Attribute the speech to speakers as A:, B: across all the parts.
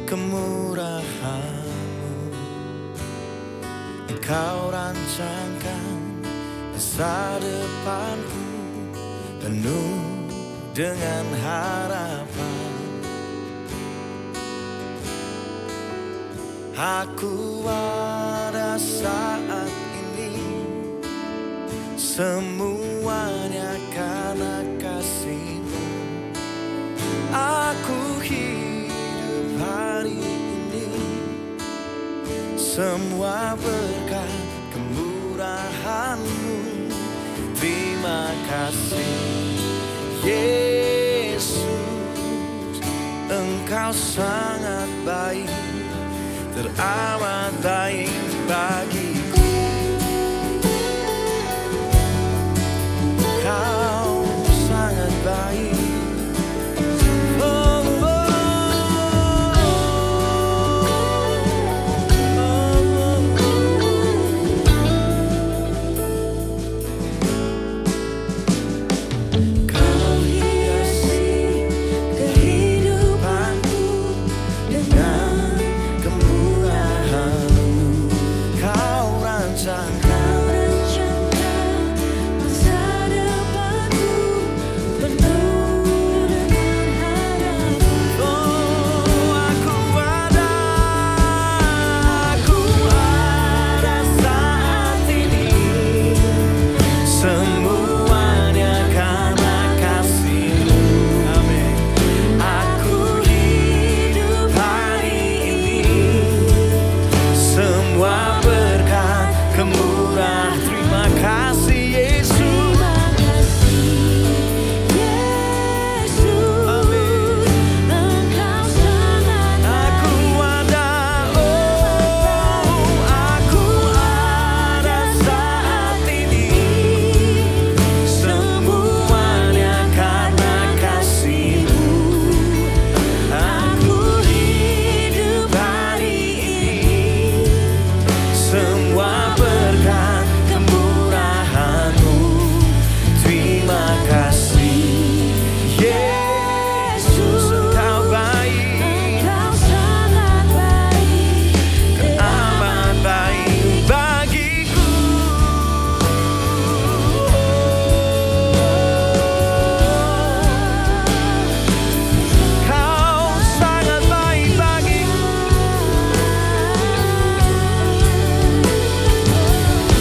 A: kemurahan-Mu. Engkau rancangkan masa depanku penuh dengan harapan. Aku ada saat ini semuanya karena kasih-Mu. Aku hidup hari ini semua berkat kemurahan-Mu. Terima kasih Yesus, Engkau sangat baik, teramat baik bagiku. Kau sangat baik.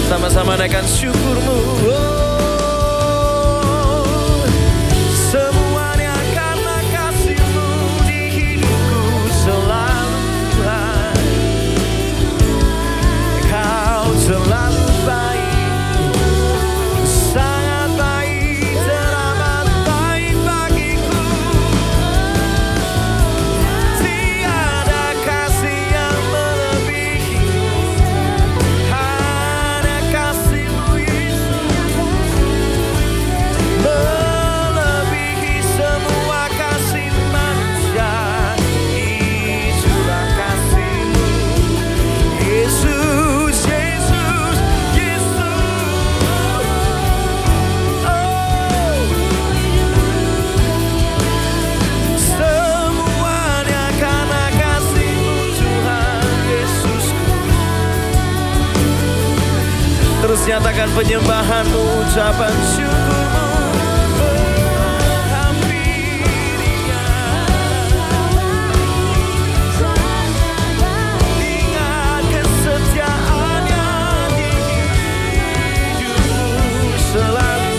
A: Sama-sama naikkan syukur-Mu. Semuanya karena kasih-Mu di hidupku selalu baik. Kau selalu baik, sangat baik, teramat baik bagiku. Tiada kasih yang melebihi. Terus nyatakan penyembahan-Mu, ucapan syukur-Mu. Ingat kesetiaan-Nya di hidupku selalu.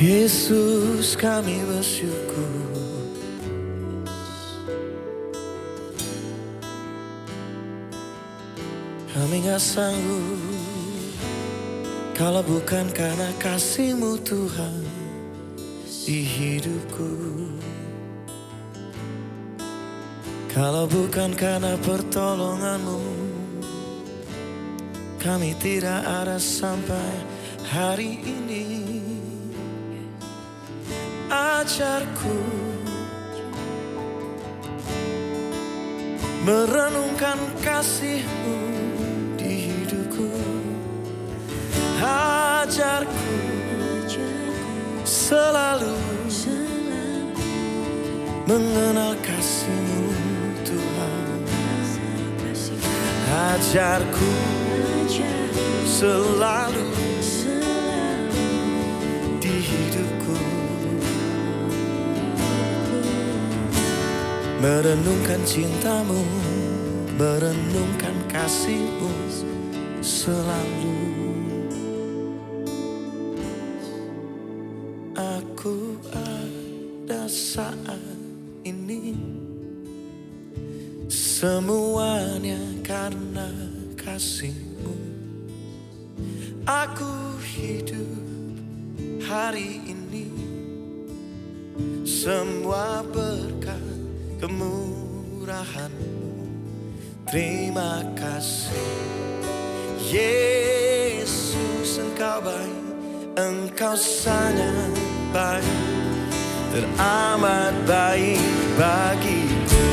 A: Yesus, kami bersyukur. Kami gak sanggup kalau bukan karena kasih-Mu Tuhan. di hidupku. Kalau bukan karena pertolonganmu, kami tidak ada sampai hari ini. Ajarku merenungkan kasih-Mu di hidupku. Ajarku selalu mengenal kasih-Mu, Tuhan. Ajarku selalu di hidupku merenungkan cinta-Mu, merenungkan kasih-Mu selalu. Aku ada saat ini, semuanya karena kasih-Mu. Aku hidup hari ini, semua berkat kemurahan-Mu. Terima kasih Yesus, Engkau baik, Engkau sangat baik, teramat baik bagiku.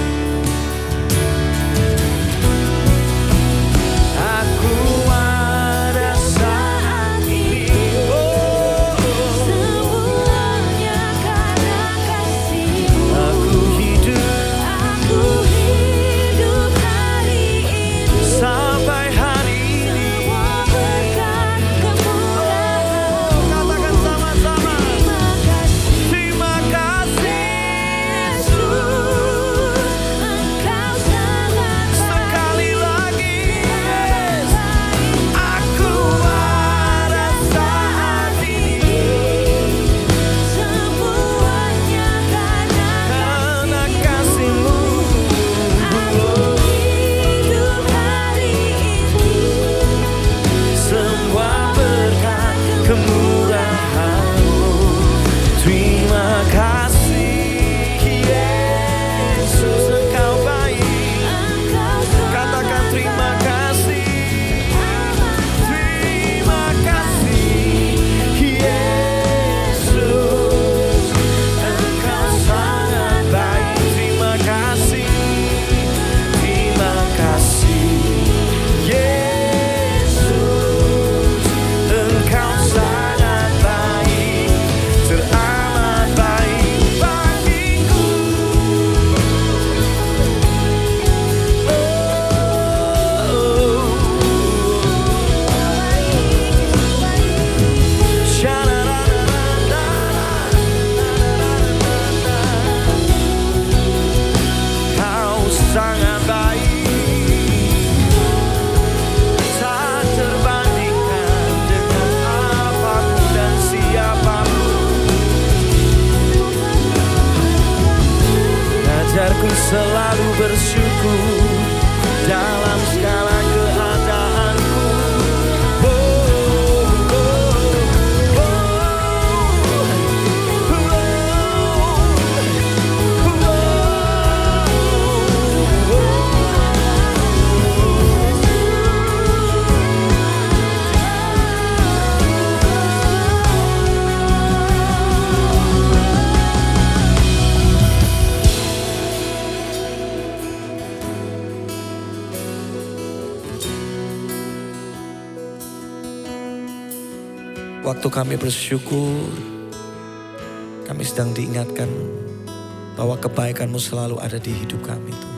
A: Aku ada saat ini,
B: semuanya karena kasih-Mu.
A: aku hidup
B: hari ini,
A: sampai hari ini.
B: semua berkat kemurahan-Mu.
A: Katakan sama-sama,
B: Terima kasih
A: terima kasih
B: Yesus, Engkau sangat
A: sekali
B: baik,
A: lagi.
B: sangat baik.
A: Aku ada saat ini
B: Semuanya karena
A: karena kasih-Mu.
B: aku hidup hari ini,
A: Semua berkat kemurahan-Mu. Terima kasih Yesus, Engkau baik.
B: Engkau
A: Katakan terima kasih. Terima kasih Yesus, Engkau sangat baik. Terima kasih. Terima kasih Yesus, Engkau sangat baik, teramat baik bagiku. Kau sangat baik, tak terbandingkan dengan apapun dan siapapun. Ajarku selalu bersyukur dalam segala keadaanku. Oh, oh, oh, waktu kami bersyukur, kami sedang diingatkan bahwa kebaikan-Mu selalu ada di hidup kami, Tuhan.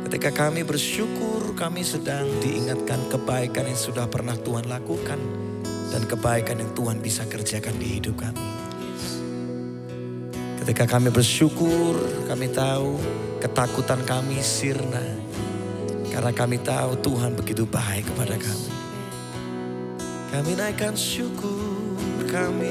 A: Ketika kami bersyukur, kami sedang diingatkan kebaikan yang sudah pernah Tuhan lakukan dan kebaikan yang Tuhan bisa kerjakan di hidup kami. Ketika kami bersyukur, kami tahu ketakutan kami sirna karena kami tahu Tuhan begitu baik kepada kami. Kami naikkan syukur kami.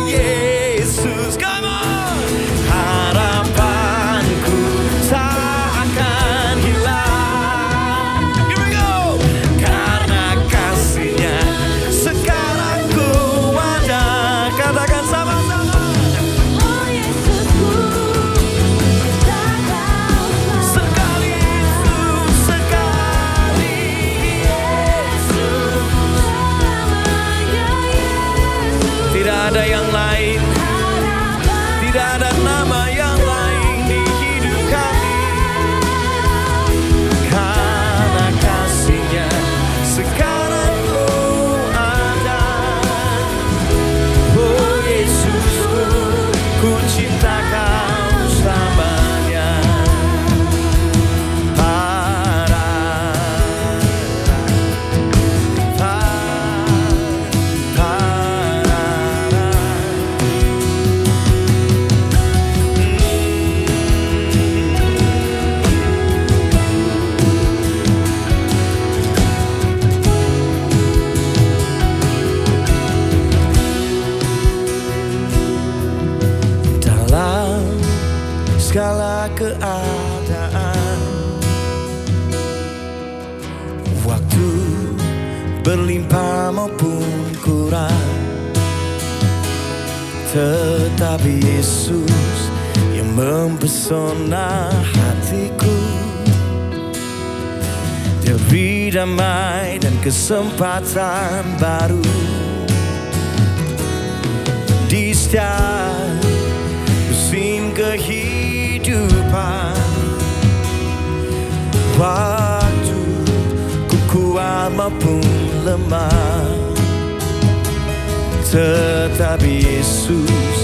A: Yesus. Come on. Harapanku tak akan hilang. Here we go. Karena kasih-Nya sekarang ku ada. Katakan sama-sama.
B: Oh Yesusku, cinta Kau
A: Sekali Yesus, sekali
B: Yesus, selamanya Yesus.
A: Tidak ada yang lain, tidak ada nama yang lain di hidup kami. Karena kasih-Nya sekarang ku ada. Oh Yesusku, ku cinta Kau selamanya. Dalam segala keadaan, waktu berlimpah maupun kurang, tetapi Yesus yang mempesona hatiku. Diberi damai dan kesempatan baru di setiap musim kehidupan. Waktu ku kuat maupun lemah, tetapi Yesus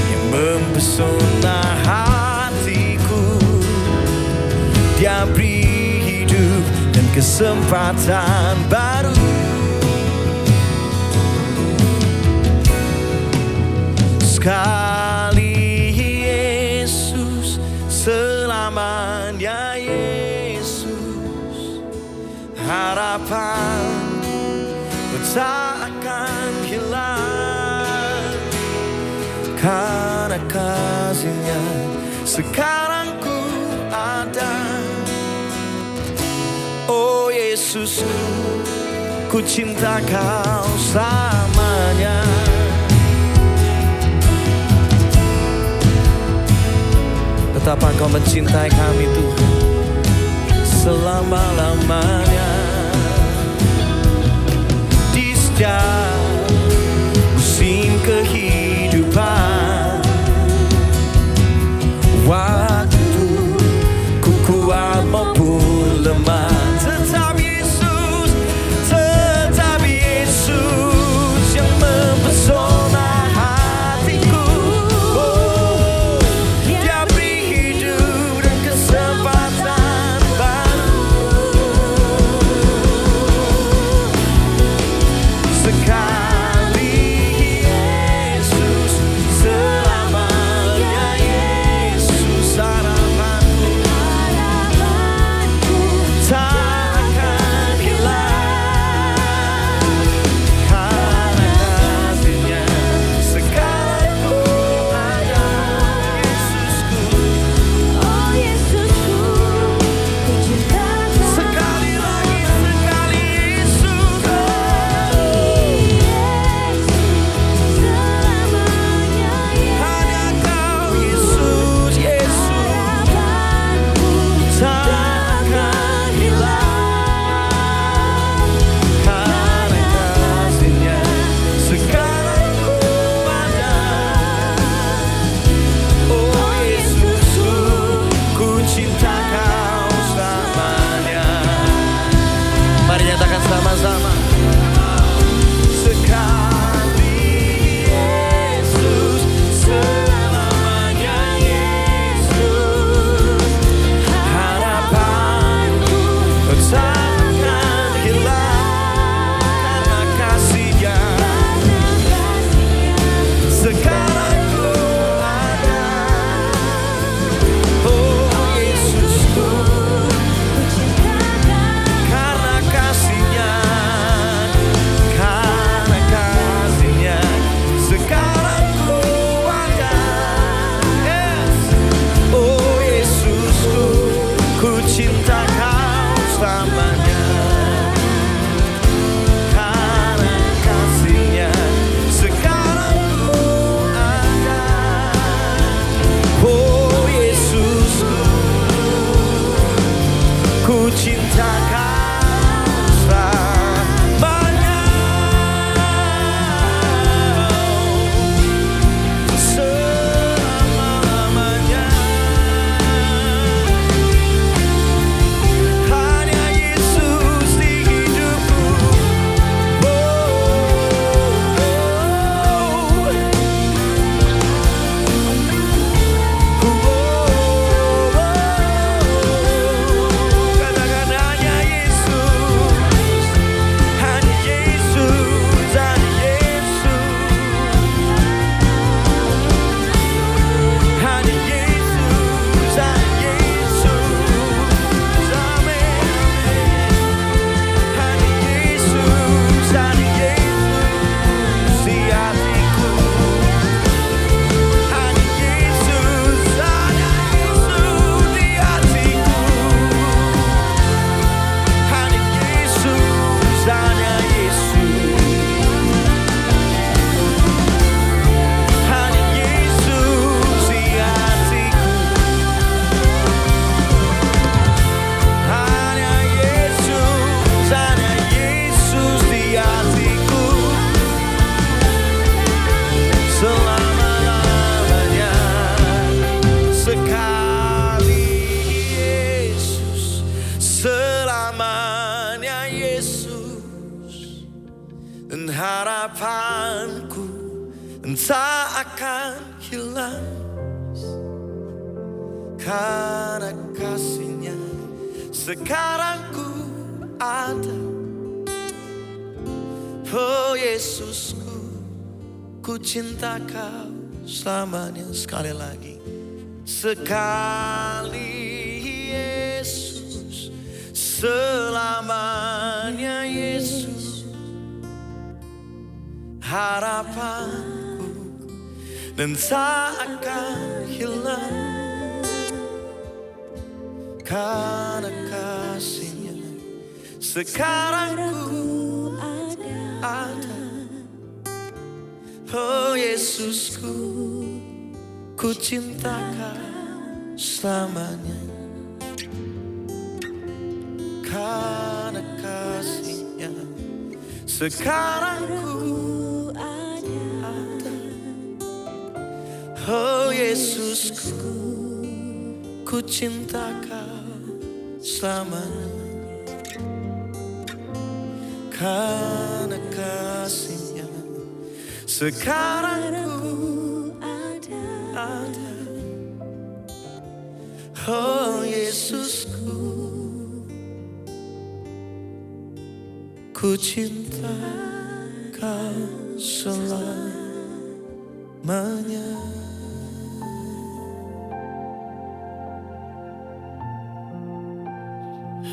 A: yang mempesona hatiku. Dia beri hidup dan kesempatan baru. Sekali Yesus, selamanya Yesus. Harapan tak akan hilang. Karena kasih-Nya sekarang ku ada. Oh Yesusku, ku cinta Kau selamanya. Betapa Kau mencintai kami Tuhan selama-lamanya. Di setiap musim kehidupan, waktu ku kuat maupun lemah, tetap Yesus yang mempesona hatiku. Oh, Dia beri hidup dan kesempatan baru. Sekarang akan hilang karena kasih-Nya. Sekarang ku ada, oh Yesusku, ku cinta Kau selamanya. Sekali lagi, sekali Yesus, selamanya Yesus, harapanku dan tak akan hilang karena kasih-Nya. Sekarang ku ada, oh Yesusku, ku cinta Kau selamanya. Karena kasih-Nya, sekarang ku ada, oh Yesusku, ku cinta Kau selamanya. Karena kasih-Nya, sekarang ku ada, oh Yesusku, ku cinta Kau selamanya.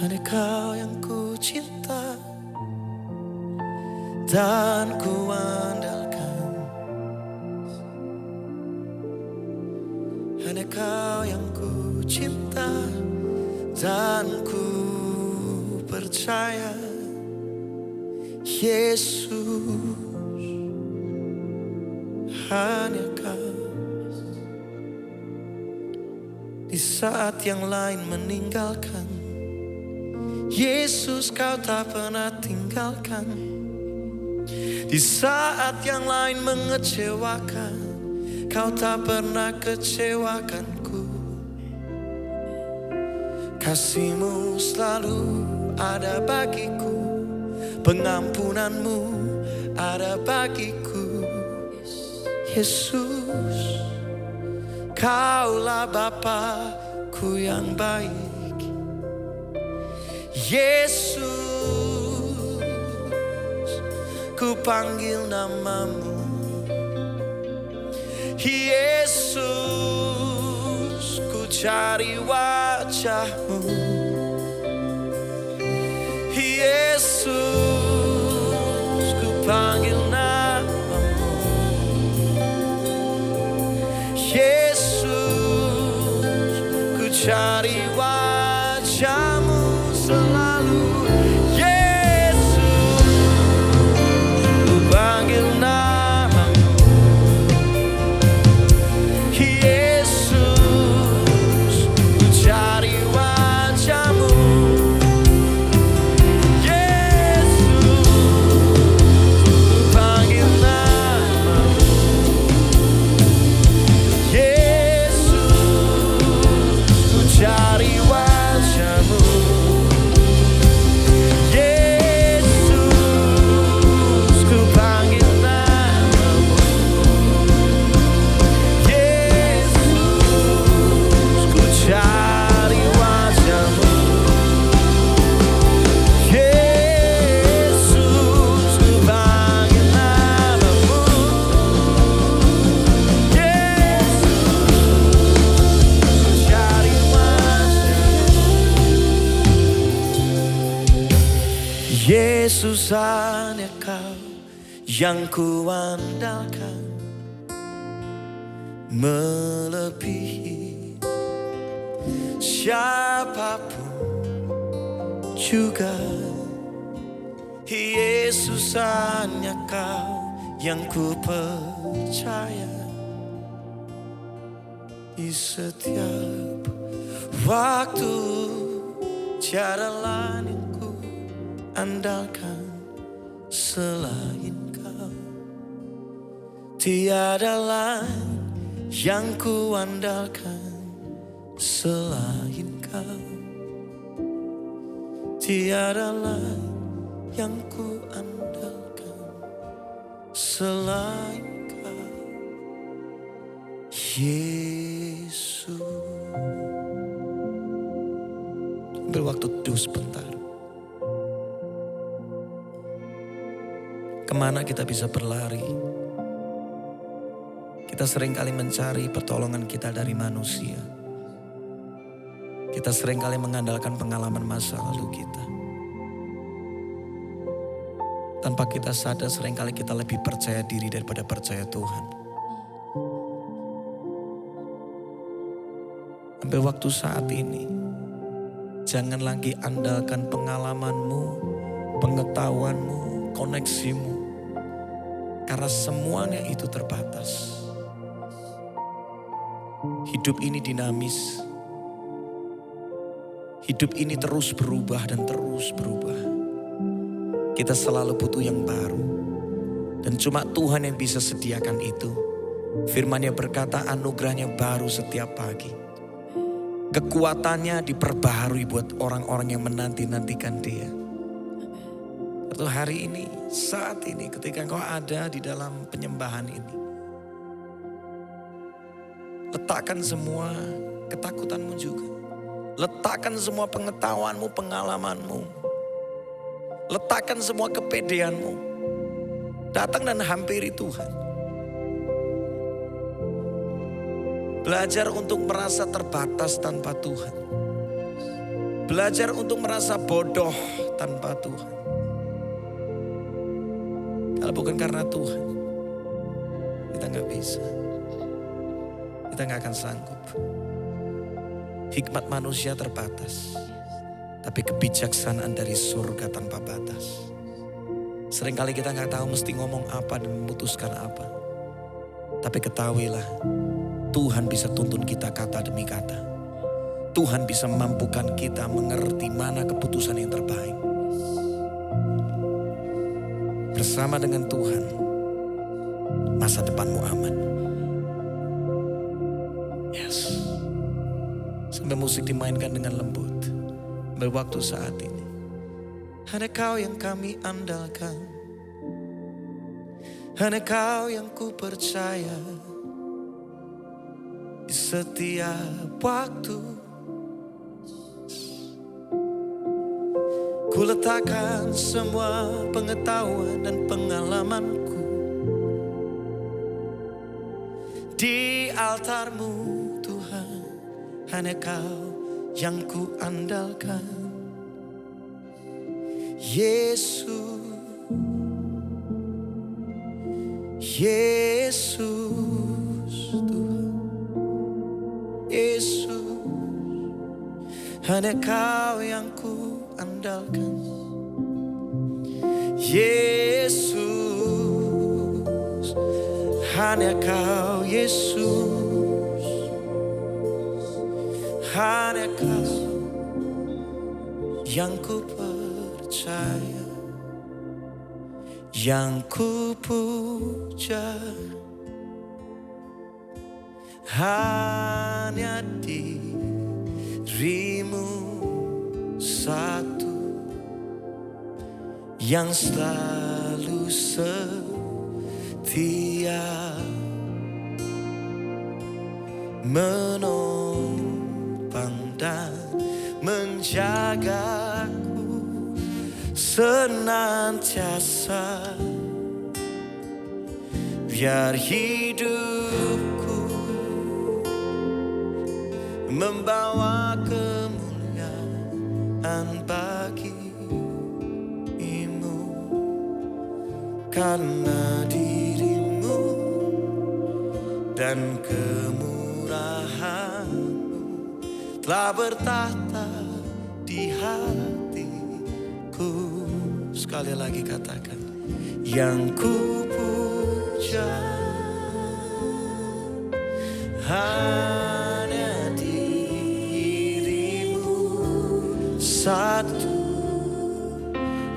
A: Hanya Kau yang ku cinta dan ku andalkan. Hanya Kau yang ku cinta dan ku percaya. Yesus, hanya Kau. Di saat yang lain meninggalkan, Yesus Kau tak pernah tinggalkan. Di saat yang lain mengecewakan, Kau tak pernah kecewakanku. Kasih-Mu selalu ada bagiku, pengampunan-Mu ada bagiku. Yesus, Kaulah Bapa-Ku yang baik. Yesus, ku panggil nama-Mu. Yesus, ku cari wajah-Mu. Yesus, ku panggil nama-Mu. Yesus, ku cari wajah-Mu selalu. Yesus, ku panggil nama-Mu. Yesus, ku cari wajah-Mu. Yesus, ku panggil nama-Mu. Yesus, ku cari wajah-Mu. Yesus, hanya Kau yang ku andalkan, melebihi siapapun juga. Yesus, hanya Kau yang ku percaya. Di setiap waktu tiada lain yang ku andalkan selain Kau. Tiada lain yang ku andalkan selain Kau. Tiada lain yang ku andalkan selain Kau. Yesus. Ambil waktu teduh sebentar. Kemana kita bisa berlari? Kita seringkali mencari pertolongan kita dari manusia. Kita seringkali mengandalkan pengalaman masa lalu kita. Tanpa kita sadar seringkali kita lebih percaya diri daripada percaya Tuhan. Ambil waktu saat ini. Jangan lagi andalkan pengalamanmu, pengetahuanmu, koneksimu. Karena semuanya itu terbatas. Hidup ini dinamis. Hidup ini terus berubah dan terus berubah. Kita selalu butuh yang baru. Dan cuma Tuhan yang bisa sediakan itu. Firman-Nya berkata anugerahnya baru setiap pagi. Kekuatannya diperbaharui buat orang-orang yang menanti-nantikan Dia. Atau hari ini, saat ini ketika engkau ada di dalam penyembahan ini. Letakkan semua ketakutanmu juga. Letakkan semua pengetahuanmu, pengalamanmu. Letakkan semua kepedeanmu. Datang dan hampiri Tuhan. Belajar untuk merasa terbatas tanpa Tuhan. Belajar untuk merasa bodoh tanpa Tuhan. Kalau bukan karena Tuhan, kita gak bisa. Kita gak akan sanggup. Hikmat manusia terbatas. Tapi kebijaksanaan dari surga tanpa batas. Seringkali kita gak tahu mesti ngomong apa dan memutuskan apa. Tapi ketahuilah, Tuhan bisa tuntun kita kata demi kata. Tuhan bisa memampukan kita mengerti mana keputusan yang terbaik. Bersama dengan Tuhan, masa depanmu aman. Yes. Sampai musik dimainkan dengan lembut. Berwaktu saat ini. Hanya Kau yang kami andalkan. Hanya Kau yang ku percaya. Di setiap waktu. Ku letakkan semua pengetahuan dan pengalamanku di altar-Mu Tuhan. Hanya Kau yang ku andalkan. Yesus, Yesus Tuhan. Yesus, hanya Kau yang ku andalkan. Yesus, hanya Kau Yesus. Hanya Kau yang ku percaya, yang ku puja. Hanya diri-Mu satu yang selalu setia menopang dan menjagaku senantiasa. Biar hidupku membawa kemuliaan bagi-Mu. Karena diri-Mu dan kemurahan-Mu telah bertahta di hatiku. Sekali lagi katakan, yang ku puja hanya diri-Mu satu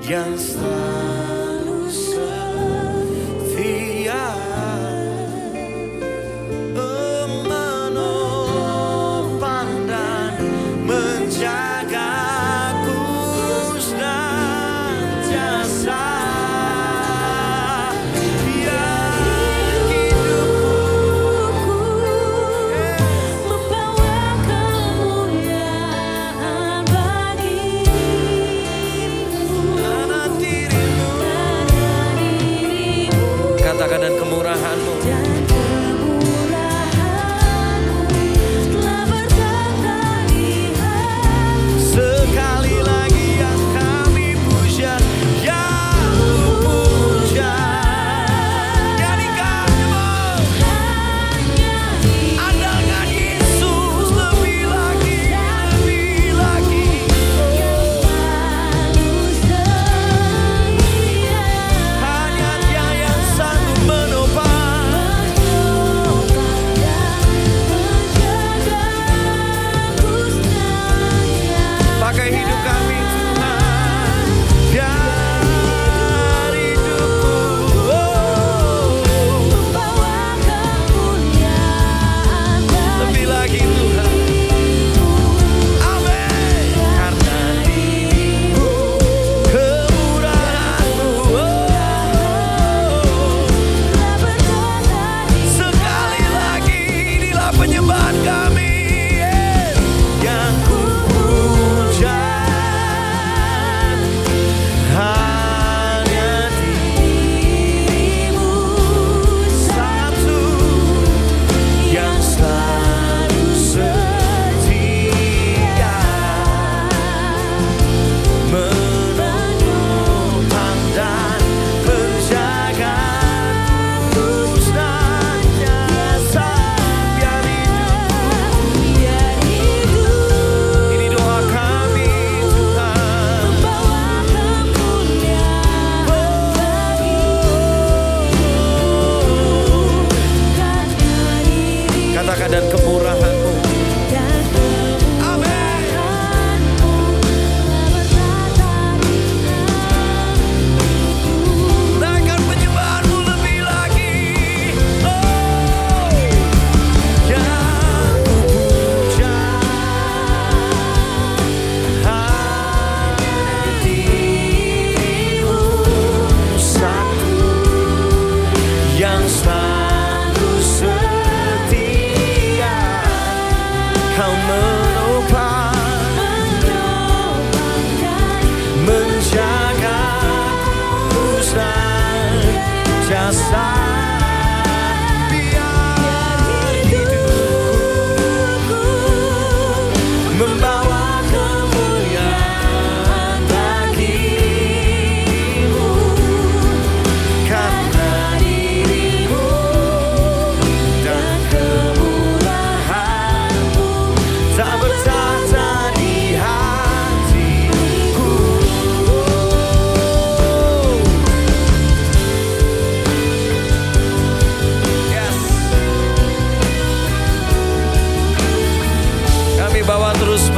A: yang selalu setia menopang dan menjagaku senantiasa. Biar hidupku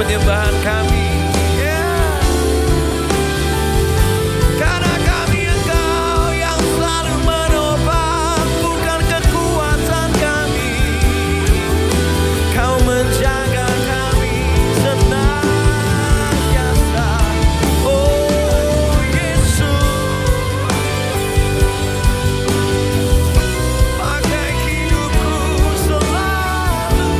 A: penyembahan kami. Yeah. Karena kami Engkau yang selalu menopang, bukan kekuatan kami. Kau menjaga kami senantiasa. Oh Yesus, pakai hidupku selalu.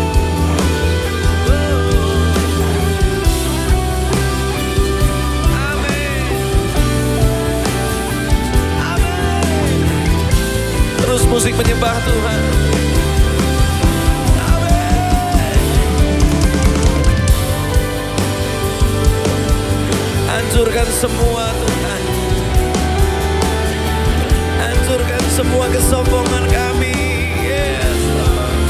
A: Terus musik menyembah Tuhan. Amin. Hancurkan semua Tuhan. Hancurkan semua kesombongan kami. Yes, Lord.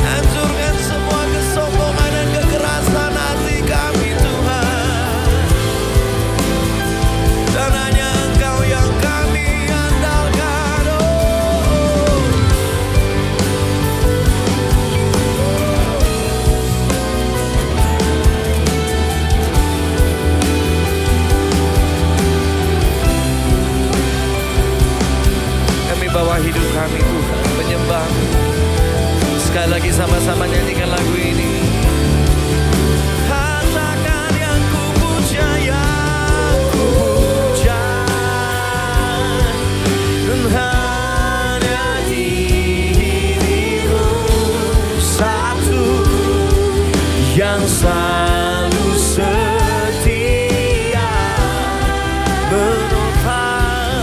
A: Hancurkan semua kesombongan dan kekerasan hati kami Tuhan. Dan hanya Engkau yang kami andalkan. Oh. Kami bawa hidup kami Tuhan, penyembah. Sekali lagi sama-sama nyanyikan lagu ini. Katakan yang ku puja, yang ku puja, dan hanya dirimu satu yang selalu setia menopang,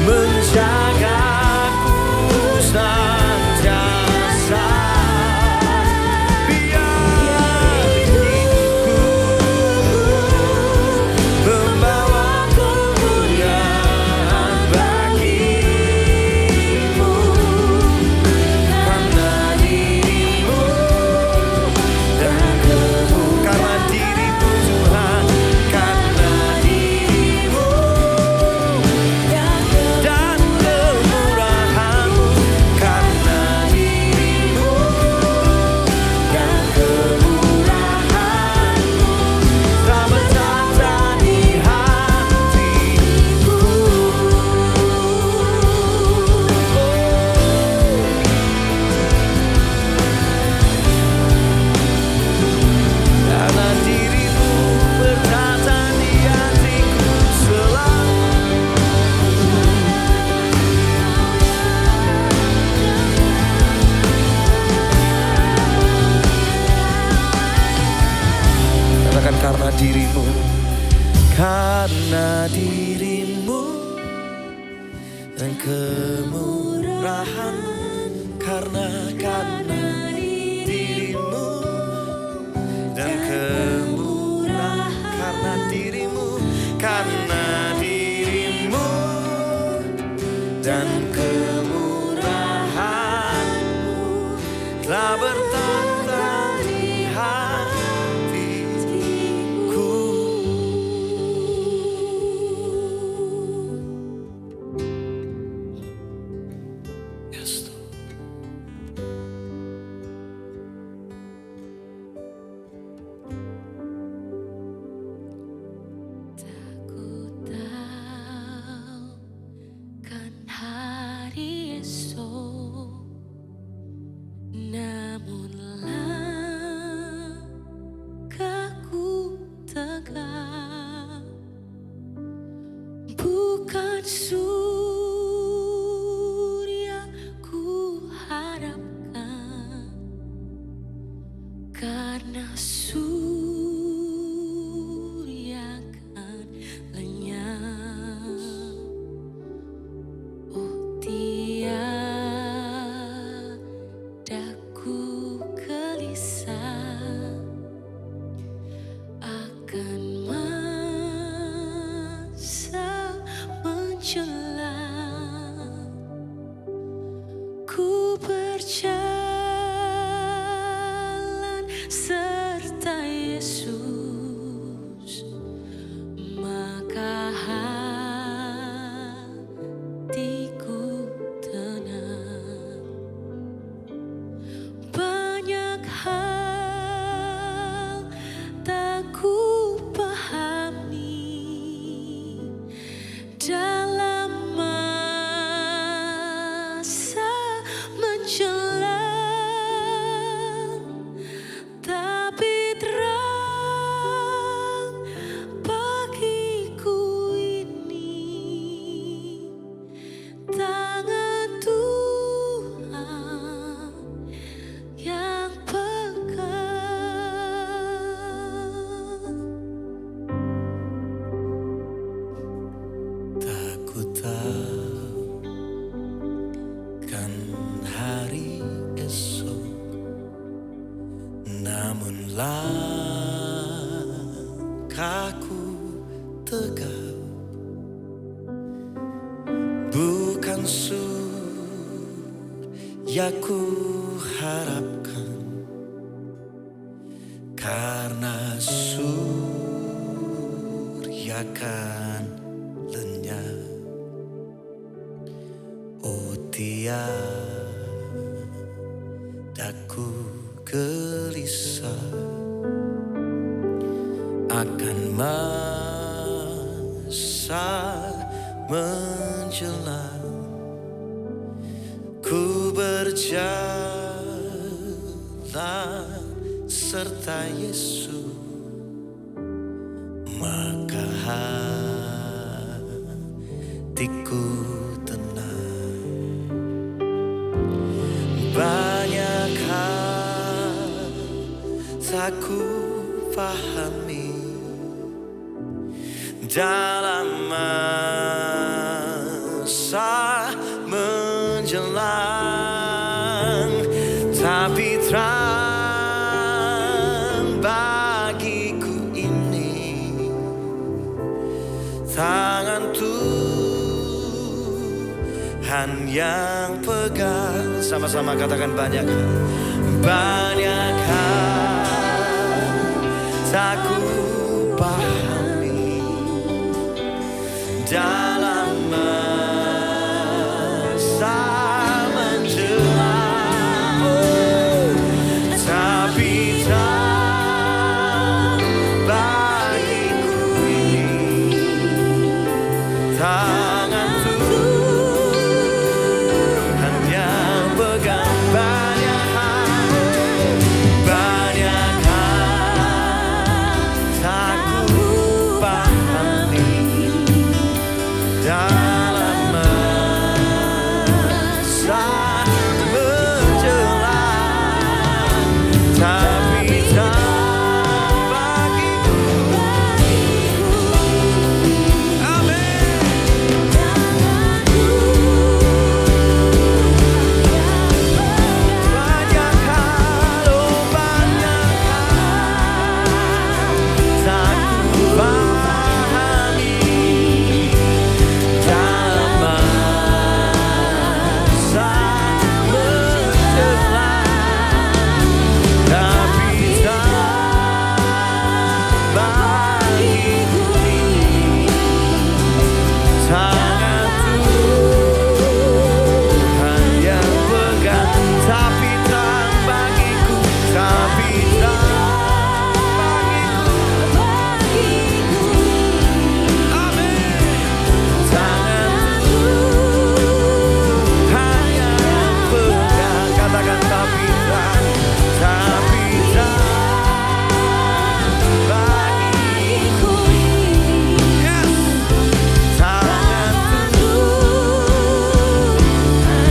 A: menjagaku senantiasa. Biar hidupku membawa kemuliaan bagimu. Karena dirimu dan karena dirimu Tuhan, karena dirimu dan kemurahan-Mu, karena dirimu dan kemurahan-Mu telah bertata di hatiku. Karena dirimu bertata di hatiku selalu. Katakan karena dirimu, karena dirimu dan kemurahan, karena dirimu dan kemurahan, karena dirimu dan kemurahan-Mu telah bertata di hatiku. Yes, Lord.
B: Ku tahu kan hari esok, namun langkahku tegak, bukan surya ku harapkan, karena surya kan lenyap. Oh tiada ku gelisah akan masa menjelang. Ku berjalan serta Yesus, maka hatiku tenang.
A: Bukan surya ku harapkan, karena surya kan lenyap. Oh tiada ku gelisah akan masa menjelang. Ku berjalan serta Yesus, maka hatiku tenang. Banyak hal tak ku pahami dalam masa menjelang, tapi terang bagiku ini tangan Tuhan yang pegang. Sama-sama katakan banyak hal. Banyak hal tak ku pahami dalam masa menjelang, tapi tak bagiku ini tangan Tuhan yang pegang. Banyak hal tak ku pahami dalam masa menjelang, tapi tak bagiku. Amin. Banyak hal, oh banyak hal tak ku pahami dalam masa menjelang, tapi tak bagiku ini tangan Tuhan yang pegang. Tapi tak bagiku, tapi tak bagiku. Amin. Tangan Tuhan yang pegang. Katakan tapi tak bagiku. Yes. Tangan Tuhan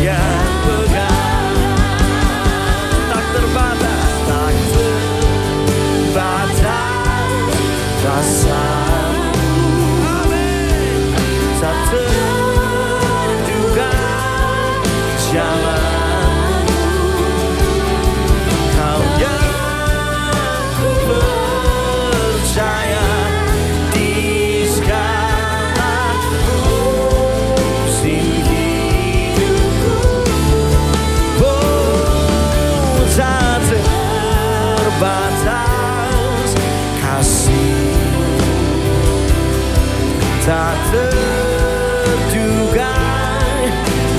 A: yang pegang. Tak terbatas, tak terbatas rasamu. Amin. Tak terduga jalanmu. Kau yang ku percaya di segala musim hidupku. Oh, tak terbatas kasih, tak terduga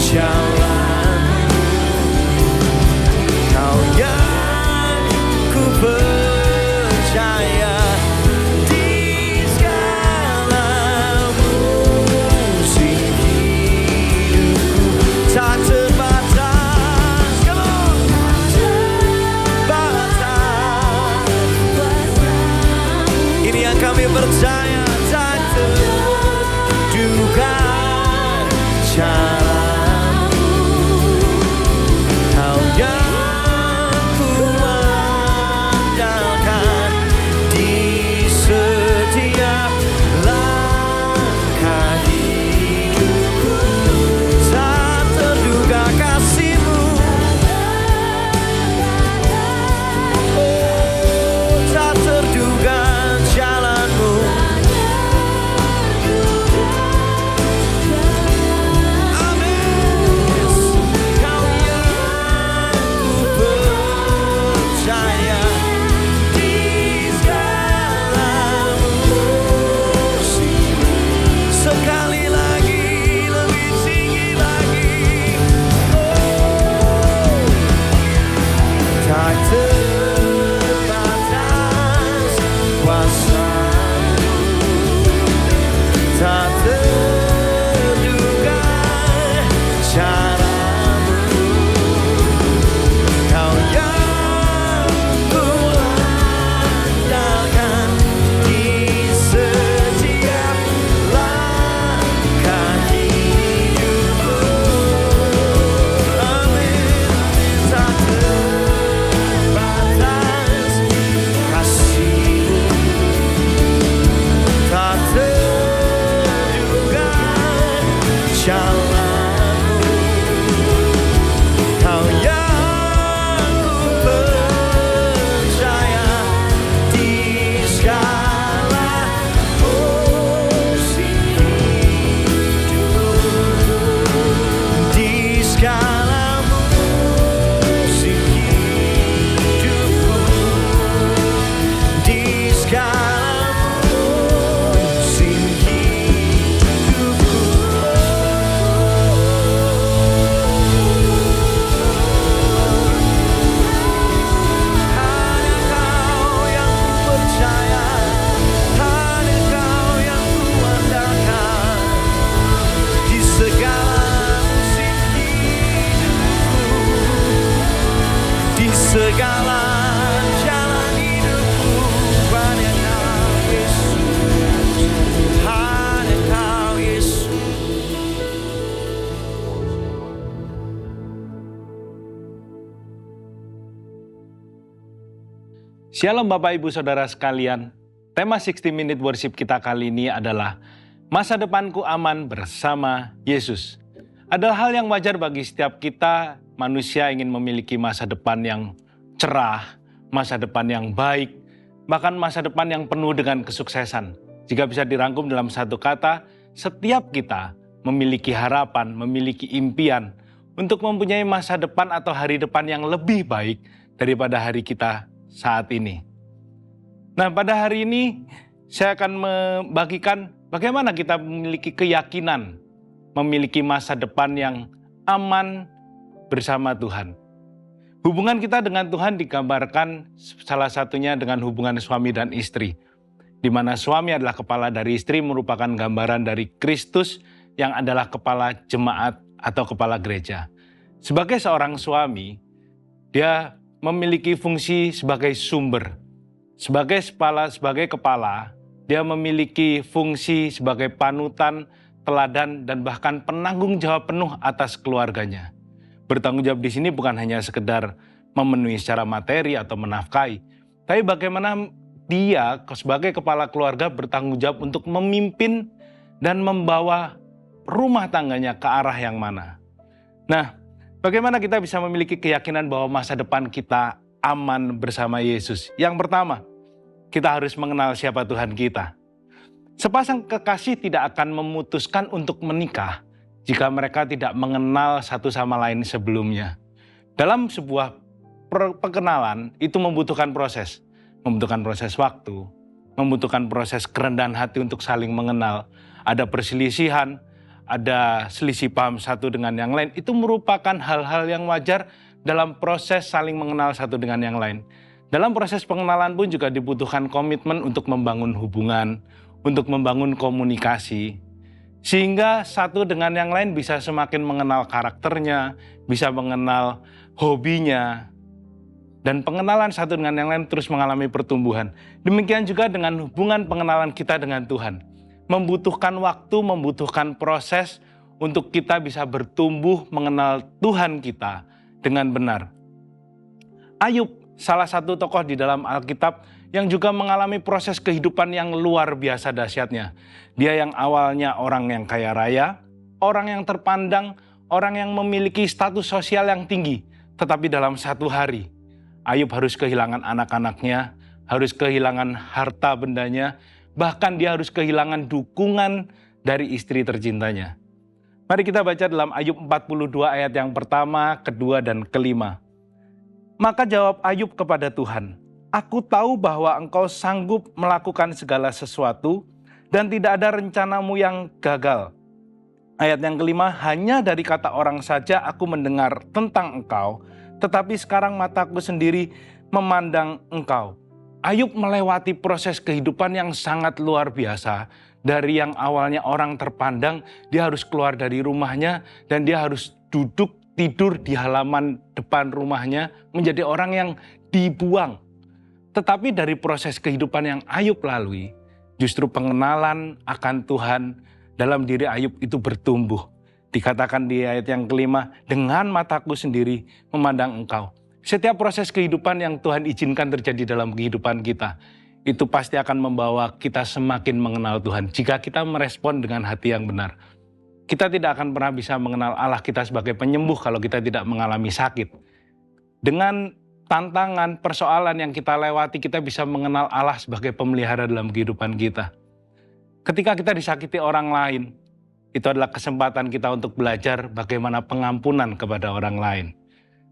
A: jalan. Kau yang ku percaya di segala musim hidupku. Tak terbatas, come on. Terbatas. Ini yang kami percaya, tak terduga jalanmu. Kau yang ku andalkan di setiap langkah hidupku. Tak terduga kasih-Mu, oh tak terduga jalan-Mu. jalanmu. Kau yang ku percaya di segala musim hidupku, di segala musim hidupku, di segala musim hidupku. Hanya Kau yang ku percaya, hanya Kau yang ku andalkan, di segala musim hidupku, di segala jalan hidupku. Hanya Kau Yesus, hanya Kau Yesus.
C: Shalom Bapak Ibu Saudara sekalian, tema 60 Minute Worship kita kali ini adalah Masa Depanku Aman Bersama Yesus. Adalah hal yang wajar bagi setiap kita, manusia ingin memiliki masa depan yang cerah, masa depan yang baik, bahkan masa depan yang penuh dengan kesuksesan. Jika bisa dirangkum dalam satu kata, setiap kita memiliki harapan, memiliki impian untuk mempunyai masa depan atau hari depan yang lebih baik daripada hari kita saat ini. Nah, pada hari ini saya akan membagikan bagaimana kita memiliki keyakinan, memiliki masa depan yang aman bersama Tuhan. Hubungan kita dengan Tuhan digambarkan salah satunya dengan hubungan suami dan istri, di mana suami adalah kepala dari istri, merupakan gambaran dari Kristus yang adalah kepala jemaat atau kepala gereja. Sebagai seorang suami, dia memiliki fungsi sebagai sumber. Sebagai kepala, dia memiliki fungsi sebagai panutan, teladan, dan bahkan penanggung jawab penuh atas keluarganya. Bertanggung jawab di sini bukan hanya sekedar memenuhi secara materi atau menafkahi, tapi bagaimana dia sebagai kepala keluarga bertanggung jawab untuk memimpin dan membawa rumah tangganya ke arah yang mana. Nah, bagaimana kita bisa memiliki keyakinan bahwa masa depan kita aman bersama Yesus? Yang pertama, kita harus mengenal siapa Tuhan kita. Sepasang kekasih tidak akan memutuskan untuk menikah jika mereka tidak mengenal satu sama lain sebelumnya. Dalam sebuah perkenalan itu membutuhkan proses waktu, membutuhkan proses kerendahan hati untuk saling mengenal. Ada perselisihan, ada selisih paham satu dengan yang lain, itu merupakan hal-hal yang wajar dalam proses saling mengenal satu dengan yang lain. Dalam proses pengenalan pun juga dibutuhkan komitmen untuk membangun hubungan, untuk membangun komunikasi, sehingga satu dengan yang lain bisa semakin mengenal karakternya, bisa mengenal hobinya, dan pengenalan satu dengan yang lain terus mengalami pertumbuhan. Demikian juga dengan hubungan pengenalan kita dengan Tuhan. Membutuhkan waktu, membutuhkan proses untuk kita bisa bertumbuh mengenal Tuhan kita dengan benar. Ayub, salah satu tokoh di dalam Alkitab yang juga mengalami proses kehidupan yang luar biasa dahsyatnya. Dia yang awalnya orang yang kaya raya, orang yang terpandang, orang yang memiliki status sosial yang tinggi. Tetapi dalam satu hari, Ayub harus kehilangan anak-anaknya, harus kehilangan harta bendanya, bahkan dia harus kehilangan dukungan dari istri tercintanya. Mari kita baca dalam Ayub 42 ayat yang pertama, kedua, dan kelima. Maka jawab Ayub kepada Tuhan, "Aku tahu bahwa Engkau sanggup melakukan segala sesuatu dan tidak ada rencanamu yang gagal." Ayat yang kelima, "Hanya dari kata orang saja aku mendengar tentang Engkau, tetapi sekarang mataku sendiri memandang Engkau." Ayub melewati proses kehidupan yang sangat luar biasa. Dari yang awalnya orang terpandang, dia harus keluar dari rumahnya dan dia harus duduk tidur di halaman depan rumahnya, menjadi orang yang dibuang. Tetapi dari proses kehidupan yang Ayub lalui, justru pengenalan akan Tuhan dalam diri Ayub itu bertumbuh. Dikatakan di ayat yang kelima, "Dengan mataku sendiri memandang Engkau." Setiap proses kehidupan yang Tuhan izinkan terjadi dalam kehidupan kita, itu pasti akan membawa kita semakin mengenal Tuhan jika kita merespon dengan hati yang benar. Kita tidak akan pernah bisa mengenal Allah kita sebagai penyembuh kalau kita tidak mengalami sakit. Dengan tantangan, persoalan yang kita lewati, kita bisa mengenal Allah sebagai pemelihara dalam kehidupan kita. Ketika kita disakiti orang lain, itu adalah kesempatan kita untuk belajar bagaimana pengampunan kepada orang lain.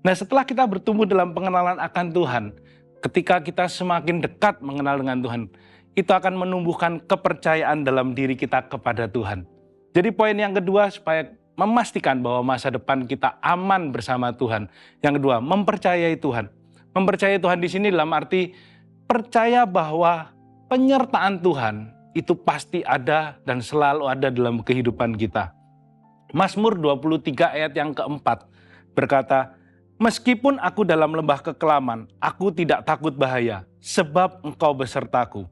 C: Nah, setelah kita bertumbuh dalam pengenalan akan Tuhan, ketika kita semakin dekat mengenal dengan Tuhan, itu akan menumbuhkan kepercayaan dalam diri kita kepada Tuhan. Jadi poin yang kedua, supaya memastikan bahwa masa depan kita aman bersama Tuhan. Yang kedua, mempercayai Tuhan. Mempercayai Tuhan di sini dalam arti percaya bahwa penyertaan Tuhan itu pasti ada dan selalu ada dalam kehidupan kita. Mazmur 23 ayat yang keempat berkata, "Meskipun aku dalam lembah kekelaman, aku tidak takut bahaya, sebab Engkau besertaku.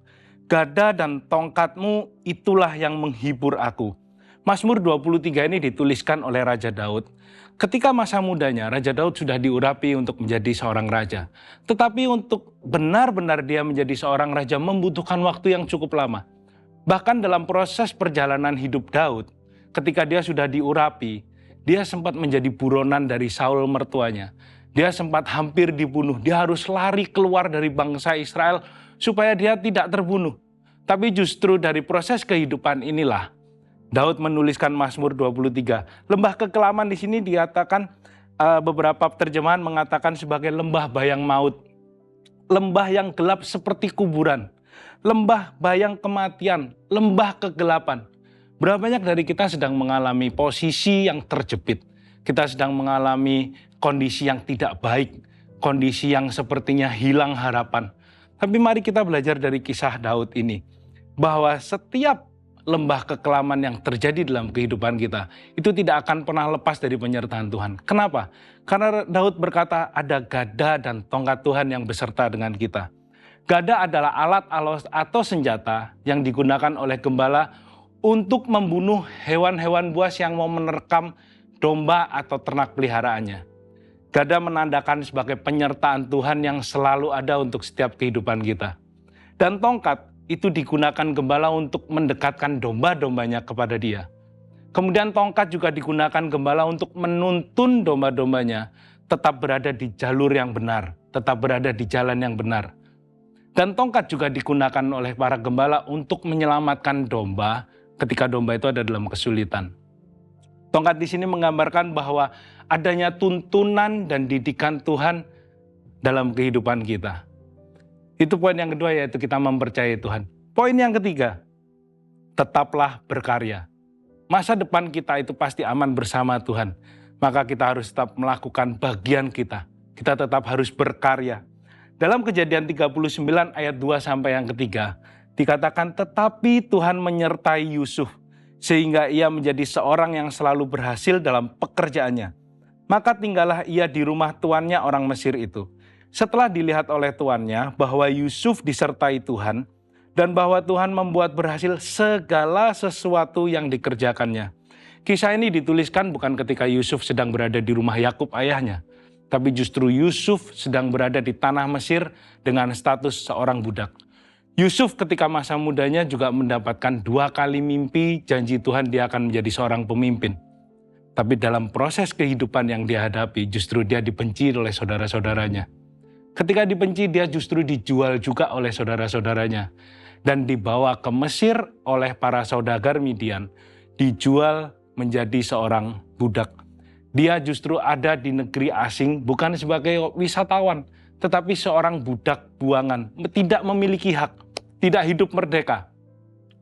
C: Gada dan tongkatmu itulah yang menghibur aku." Mazmur 23 ini dituliskan oleh Raja Daud. Ketika masa mudanya, Raja Daud sudah diurapi untuk menjadi seorang raja. Tetapi untuk benar-benar dia menjadi seorang raja membutuhkan waktu yang cukup lama. Bahkan dalam proses perjalanan hidup Daud, ketika dia sudah diurapi, dia sempat menjadi buronan dari Saul mertuanya. Dia sempat hampir dibunuh. Dia harus lari keluar dari bangsa Israel supaya dia tidak terbunuh. Tapi justru dari proses kehidupan inilah Daud menuliskan Mazmur 23. Lembah kekelaman di sini dikatakan, beberapa terjemahan mengatakan sebagai lembah bayang maut. Lembah yang gelap seperti kuburan. Lembah bayang kematian, lembah kegelapan. Berapa banyak dari kita sedang mengalami posisi yang terjepit. Kita sedang mengalami kondisi yang tidak baik. Kondisi yang sepertinya hilang harapan. Tapi mari kita belajar dari kisah Daud ini. Bahwa setiap lembah kekelaman yang terjadi dalam kehidupan kita, itu tidak akan pernah lepas dari penyertaan Tuhan. Kenapa? Karena Daud berkata ada gada dan tongkat Tuhan yang beserta dengan kita. Gada adalah alat atau senjata yang digunakan oleh gembala untuk membunuh hewan-hewan buas yang mau menerkam domba atau ternak peliharaannya. Gada menandakan sebagai penyertaan Tuhan yang selalu ada untuk setiap kehidupan kita. Dan tongkat itu digunakan gembala untuk mendekatkan domba-dombanya kepada dia. Kemudian tongkat juga digunakan gembala untuk menuntun domba-dombanya tetap berada di jalur yang benar, tetap berada di jalan yang benar. Dan tongkat juga digunakan oleh para gembala untuk menyelamatkan domba ketika domba itu ada dalam kesulitan. Tongkat di sini menggambarkan bahwa adanya tuntunan dan didikan Tuhan dalam kehidupan kita. Itu poin yang kedua, yaitu kita mempercayai Tuhan. Poin yang ketiga, tetaplah berkarya. Masa depan kita itu pasti aman bersama Tuhan. Maka kita harus tetap melakukan bagian kita. Kita tetap harus berkarya. Dalam Kejadian 39 ayat 2 sampai yang ketiga, dikatakan tetapi Tuhan menyertai Yusuf, sehingga ia menjadi seorang yang selalu berhasil dalam pekerjaannya. Maka tinggallah ia di rumah tuannya orang Mesir itu. Setelah dilihat oleh tuannya bahwa Yusuf disertai Tuhan dan bahwa Tuhan membuat berhasil segala sesuatu yang dikerjakannya. Kisah ini dituliskan bukan ketika Yusuf sedang berada di rumah Yakub ayahnya, tapi justru Yusuf sedang berada di tanah Mesir dengan status seorang budak. Yusuf ketika masa mudanya juga mendapatkan 2 kali mimpi janji Tuhan dia akan menjadi seorang pemimpin. Tapi dalam proses kehidupan yang dia hadapi justru dia dibenci oleh saudara-saudaranya. Ketika dibenci, dia justru dijual juga oleh saudara-saudaranya. Dan dibawa ke Mesir oleh para saudagar Midian. Dijual menjadi seorang budak. Dia justru ada di negeri asing bukan sebagai wisatawan. Tetapi seorang budak buangan. Tidak memiliki hak. Tidak hidup merdeka.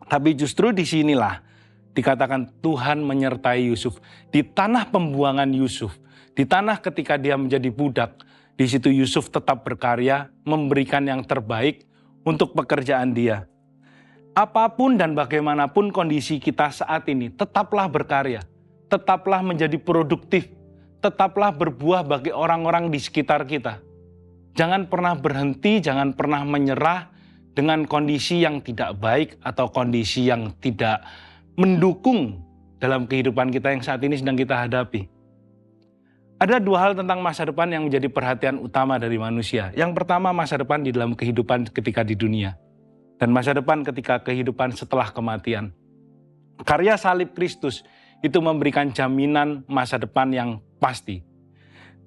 C: Tapi justru disinilah dikatakan Tuhan menyertai Yusuf. Di tanah pembuangan Yusuf. Di tanah ketika dia menjadi budak. Di situ Yusuf tetap berkarya, memberikan yang terbaik untuk pekerjaan dia. Apapun dan bagaimanapun kondisi kita saat ini, tetaplah berkarya, tetaplah menjadi produktif, tetaplah berbuah bagi orang-orang di sekitar kita. Jangan pernah berhenti, jangan pernah menyerah dengan kondisi yang tidak baik atau kondisi yang tidak mendukung dalam kehidupan kita yang saat ini sedang kita hadapi. Ada 2 hal tentang masa depan yang menjadi perhatian utama dari manusia. Yang pertama, masa depan di dalam kehidupan ketika di dunia. Dan masa depan ketika kehidupan setelah kematian. Karya salib Kristus itu memberikan jaminan masa depan yang pasti.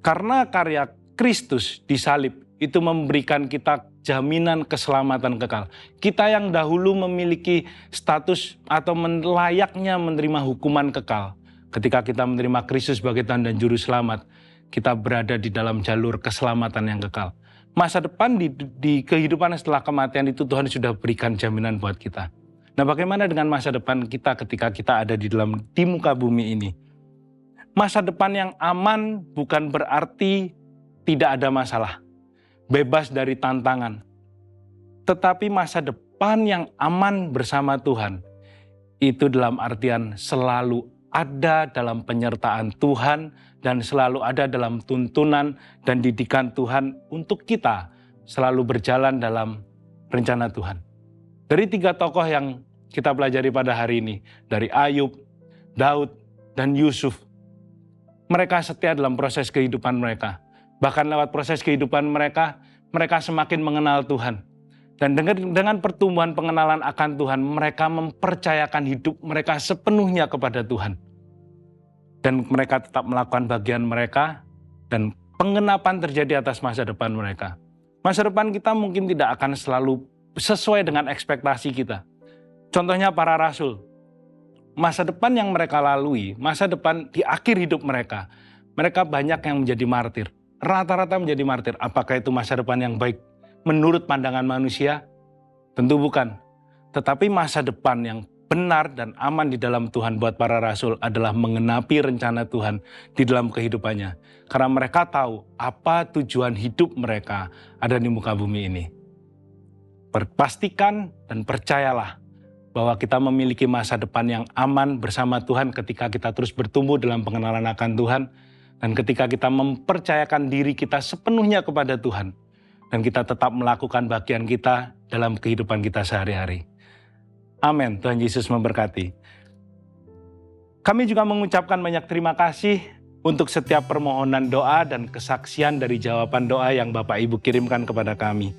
C: Karena karya Kristus di salib itu memberikan kita jaminan keselamatan kekal. Kita yang dahulu memiliki status atau layaknya menerima hukuman kekal. Ketika kita menerima Kristus sebagai Tuhan dan Juru Selamat, kita berada di dalam jalur keselamatan yang kekal. Masa depan di kehidupan setelah kematian itu Tuhan sudah berikan jaminan buat kita. Nah, bagaimana dengan masa depan kita ketika kita ada di muka bumi ini? Masa depan yang aman bukan berarti tidak ada masalah, bebas dari tantangan. Tetapi masa depan yang aman bersama Tuhan, itu dalam artian selalu ada dalam penyertaan Tuhan dan selalu ada dalam tuntunan dan didikan Tuhan untuk kita selalu berjalan dalam rencana Tuhan. Dari 3 tokoh yang kita pelajari pada hari ini, dari Ayub, Daud, dan Yusuf, mereka setia dalam proses kehidupan mereka. Bahkan lewat proses kehidupan mereka, mereka semakin mengenal Tuhan. Dan dengan pertumbuhan pengenalan akan Tuhan, mereka mempercayakan hidup mereka sepenuhnya kepada Tuhan. Dan mereka tetap melakukan bagian mereka, dan penggenapan terjadi atas masa depan mereka. Masa depan kita mungkin tidak akan selalu sesuai dengan ekspektasi kita. Contohnya para rasul. Masa depan yang mereka lalui, masa depan di akhir hidup mereka, mereka banyak yang menjadi martir. Rata-rata menjadi martir. Apakah itu masa depan yang baik menurut pandangan manusia? Tentu bukan. Tetapi masa depan yang benar dan aman di dalam Tuhan buat para rasul adalah mengenapi rencana Tuhan di dalam kehidupannya. Karena mereka tahu apa tujuan hidup mereka ada di muka bumi ini. Pastikan dan percayalah bahwa kita memiliki masa depan yang aman bersama Tuhan ketika kita terus bertumbuh dalam pengenalan akan Tuhan. Dan ketika kita mempercayakan diri kita sepenuhnya kepada Tuhan. Dan kita tetap melakukan bagian kita dalam kehidupan kita sehari-hari. Amin. Tuhan Yesus memberkati. Kami juga mengucapkan banyak terima kasih untuk setiap permohonan doa dan kesaksian dari jawaban doa yang Bapak Ibu kirimkan kepada kami.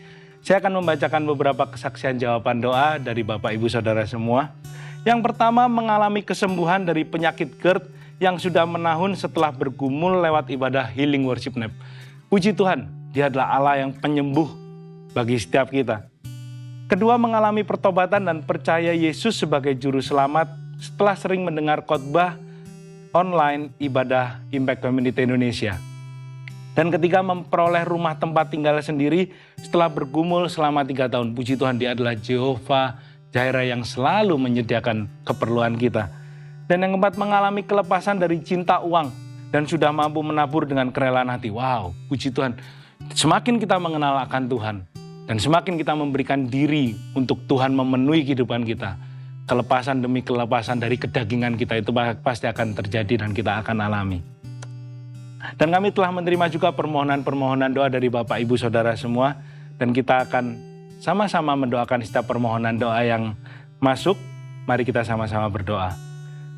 C: Saya akan membacakan beberapa kesaksian jawaban doa dari Bapak Ibu Saudara semua. Yang pertama, mengalami kesembuhan dari penyakit GERD yang sudah menahun setelah bergumul lewat ibadah Healing Worship Night. Puji Tuhan, Dia adalah Allah yang penyembuh bagi setiap kita. Kedua, mengalami pertobatan dan percaya Yesus sebagai Juru Selamat setelah sering mendengar khotbah online ibadah Impact Community Indonesia. Dan ketika memperoleh rumah tempat tinggal sendiri setelah bergumul selama 3 tahun. Puji Tuhan, Dia adalah Jehovah Jireh yang selalu menyediakan keperluan kita. Dan yang keempat, mengalami kelepasan dari cinta uang dan sudah mampu menabur dengan kerelaan hati. Wow, puji Tuhan. Semakin kita mengenal akan Tuhan dan semakin kita memberikan diri untuk Tuhan memenuhi kehidupan kita, kelepasan demi kelepasan dari kedagingan kita itu pasti akan terjadi dan kita akan alami. Dan kami telah menerima juga permohonan-permohonan doa dari Bapak Ibu Saudara semua. Dan kita akan sama-sama mendoakan setiap permohonan doa yang masuk. Mari kita sama-sama berdoa.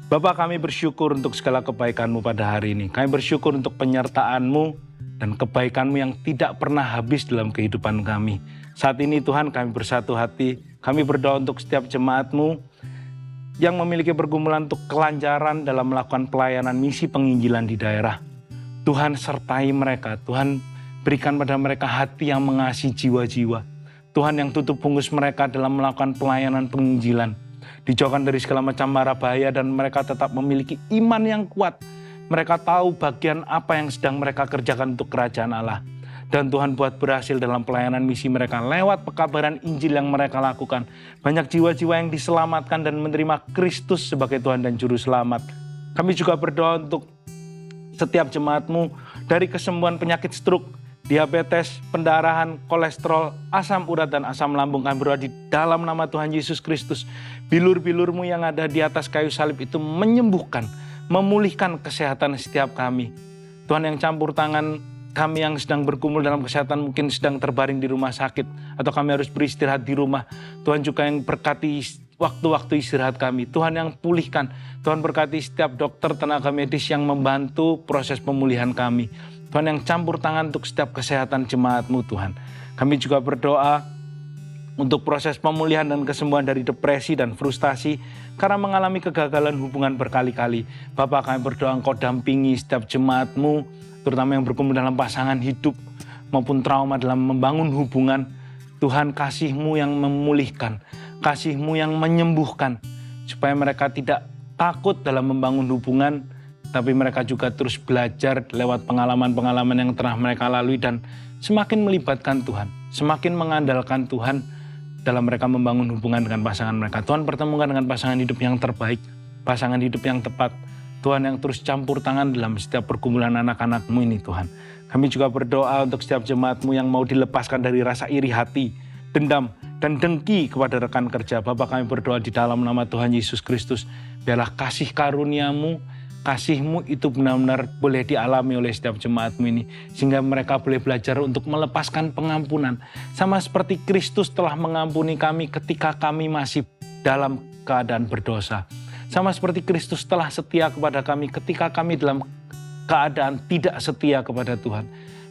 C: Bapa, kami bersyukur untuk segala kebaikan-Mu pada hari ini. Kami bersyukur untuk penyertaan-Mu dan kebaikan-Mu yang tidak pernah habis dalam kehidupan kami. Saat ini Tuhan, kami bersatu hati. Kami berdoa untuk setiap jemaat-Mu yang memiliki pergumulan untuk kelancaran dalam melakukan pelayanan misi penginjilan di daerah. Tuhan sertai mereka, Tuhan berikan pada mereka hati yang mengasihi jiwa-jiwa. Tuhan yang tutup bungkus mereka dalam melakukan pelayanan penginjilan. Dijauhkan dari segala macam mara bahaya dan mereka tetap memiliki iman yang kuat. Mereka tahu bagian apa yang sedang mereka kerjakan untuk kerajaan Allah. Dan Tuhan buat berhasil dalam pelayanan misi mereka lewat pekabaran Injil yang mereka lakukan. Banyak jiwa-jiwa yang diselamatkan dan menerima Kristus sebagai Tuhan dan Juru Selamat. Kami juga berdoa untuk setiap jemaat-Mu dari kesembuhan penyakit stroke, diabetes, pendarahan, kolesterol, asam urat, dan asam lambung. Kami berdoa di dalam nama Tuhan Yesus Kristus. Bilur-bilur-Mu yang ada di atas kayu salib itu menyembuhkan, memulihkan kesehatan setiap kami. Tuhan yang campur tangan kami yang sedang bergumul dalam kesehatan, mungkin sedang terbaring di rumah sakit, atau kami harus beristirahat di rumah. Tuhan juga yang berkati waktu-waktu istirahat kami. Tuhan yang pulihkan. Tuhan berkati setiap dokter, tenaga medis yang membantu proses pemulihan kami. Tuhan yang campur tangan untuk setiap kesehatan jemaat-Mu Tuhan. Kami juga berdoa untuk proses pemulihan dan kesembuhan dari depresi dan frustasi karena mengalami kegagalan hubungan berkali-kali. Bapa, kami berdoa Engkau dampingi setiap jemaat-Mu, terutama yang berkumpul dalam pasangan hidup maupun trauma dalam membangun hubungan. Tuhan, kasih-Mu yang memulihkan, kasih-Mu yang menyembuhkan, supaya mereka tidak takut dalam membangun hubungan, tapi mereka juga terus belajar lewat pengalaman-pengalaman yang telah mereka lalui dan semakin melibatkan Tuhan, semakin mengandalkan Tuhan dalam mereka membangun hubungan dengan pasangan mereka. Tuhan, pertemukan dengan pasangan hidup yang terbaik, pasangan hidup yang tepat. Tuhan, yang terus campur tangan dalam setiap pergumulan anak-anak-Mu ini Tuhan. Kami juga berdoa untuk setiap jemaat-Mu yang mau dilepaskan dari rasa iri hati, dendam, dan dengki kepada rekan kerja. Bapa, kami berdoa di dalam nama Tuhan Yesus Kristus, biarlah kasih karunia-Mu, kasih-Mu itu benar-benar boleh dialami oleh setiap jemaat-Mu ini. Sehingga mereka boleh belajar untuk melepaskan pengampunan. Sama seperti Kristus telah mengampuni kami ketika kami masih dalam keadaan berdosa. Sama seperti Kristus telah setia kepada kami ketika kami dalam keadaan tidak setia kepada Tuhan.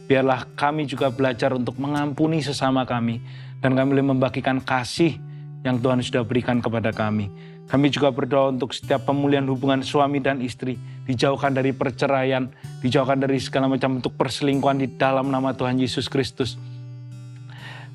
C: Biarlah kami juga belajar untuk mengampuni sesama kami. Dan kami boleh membagikan kasih yang Tuhan sudah berikan kepada kami. Kami juga berdoa untuk setiap pemulihan hubungan suami dan istri, dijauhkan dari perceraian, dijauhkan dari segala macam bentuk perselingkuhan di dalam nama Tuhan Yesus Kristus.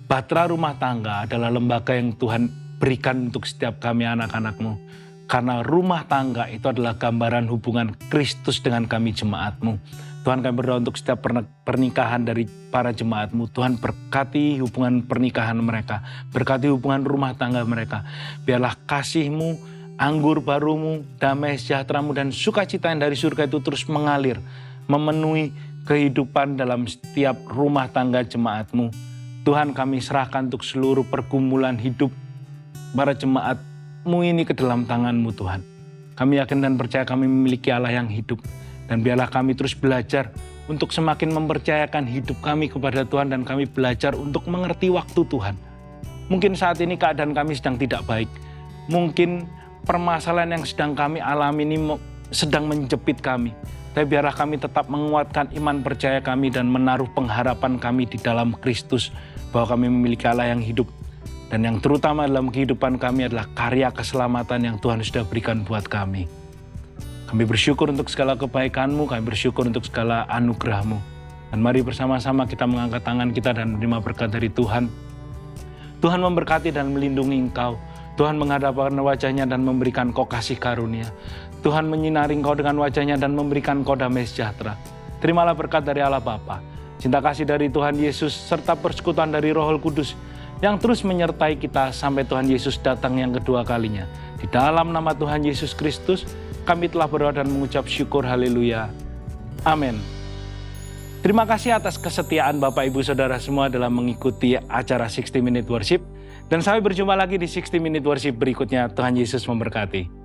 C: Bahtera Rumah Tangga adalah lembaga yang Tuhan berikan untuk setiap kami anak-anak-Mu. Karena rumah tangga itu adalah gambaran hubungan Kristus dengan kami jemaat-Mu. Tuhan, kami berdoa untuk setiap pernikahan dari para jemaat-Mu. Tuhan, berkati hubungan pernikahan mereka. Berkati hubungan rumah tangga mereka. Biarlah kasih-Mu, anggur baru-Mu, damai sejahtera-Mu, dan sukacita yang dari surga itu terus mengalir. Memenuhi kehidupan dalam setiap rumah tangga jemaat-Mu. Tuhan, kami serahkan untuk seluruh pergumulan hidup para jemaat-Mu ini ke dalam tangan-Mu Tuhan. Kami yakin dan percaya kami memiliki Allah yang hidup. Dan biarlah kami terus belajar untuk semakin mempercayakan hidup kami kepada Tuhan. Dan kami belajar untuk mengerti waktu Tuhan. Mungkin saat ini keadaan kami sedang tidak baik. Mungkin permasalahan yang sedang kami alami ini sedang menjepit kami. Tapi biarlah kami tetap menguatkan iman percaya kami dan menaruh pengharapan kami di dalam Kristus. Bahwa kami memiliki Allah yang hidup. Dan yang terutama dalam kehidupan kami adalah karya keselamatan yang Tuhan sudah berikan buat kami. Kami bersyukur untuk segala kebaikan-Mu, kami bersyukur untuk segala anugerah-Mu. Dan mari bersama-sama kita mengangkat tangan kita dan menerima berkat dari Tuhan. Tuhan memberkati dan melindungi engkau. Tuhan menghadapkan wajahnya dan memberikan kau kasih karunia. Tuhan menyinari engkau dengan wajahnya dan memberikan kau damai sejahtera. Terimalah berkat dari Allah Bapa, cinta kasih dari Tuhan Yesus, serta persekutuan dari Roh Kudus yang terus menyertai kita sampai Tuhan Yesus datang yang kedua kalinya. Di dalam nama Tuhan Yesus Kristus, kami telah berdoa dan mengucap syukur, haleluya. Amin. Terima kasih atas kesetiaan Bapak Ibu Saudara semua dalam mengikuti acara 60 Minute Worship. Dan sampai berjumpa lagi di 60 Minute Worship berikutnya. Tuhan Yesus memberkati.